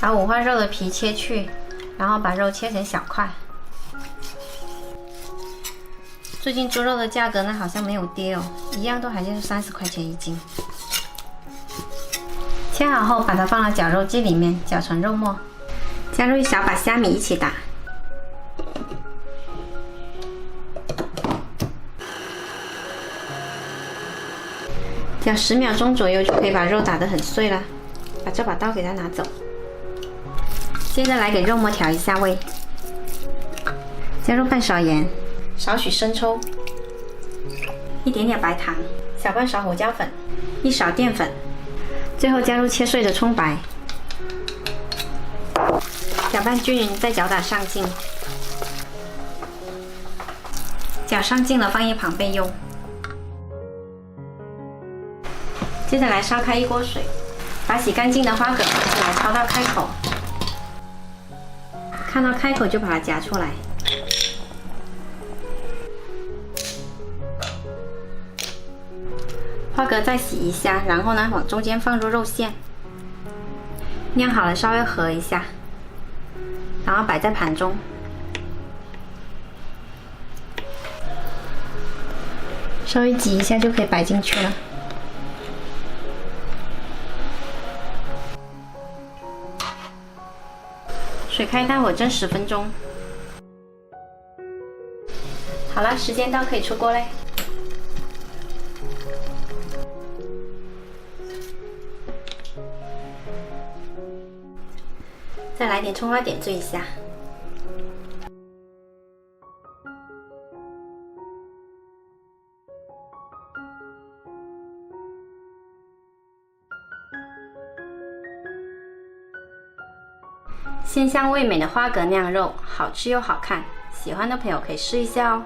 把五花肉的皮切去，然后把肉切成小块。最近猪肉的价格呢好像没有跌哦，一样都还是30块钱一斤。切好后，把它放到绞肉机里面绞成肉末，加入一小把虾米一起打。搅10秒钟左右就可以把肉打得很碎了。把这把刀给它拿走。接着来给肉末调一下味，加入半勺盐，少许生抽，一点点白糖，小半勺胡椒粉，一勺淀粉，最后加入切碎的葱白，搅拌均匀，再搅打上劲。搅上劲了，放一旁备用。接着来烧开一锅水，把洗干净的花蛤拿进来焯到开口，看到开口就把它夹出来。花蛤再洗一下，然后呢往中间放入肉馅，酿好了稍微和一下，然后摆在盘中。稍微挤一下就可以摆进去了。水开大火蒸10分钟。好了，时间到，可以出锅嘞。再来点葱花点缀一下。鲜香味美的花蛤酿肉，好吃又好看，喜欢的朋友可以试一下哦。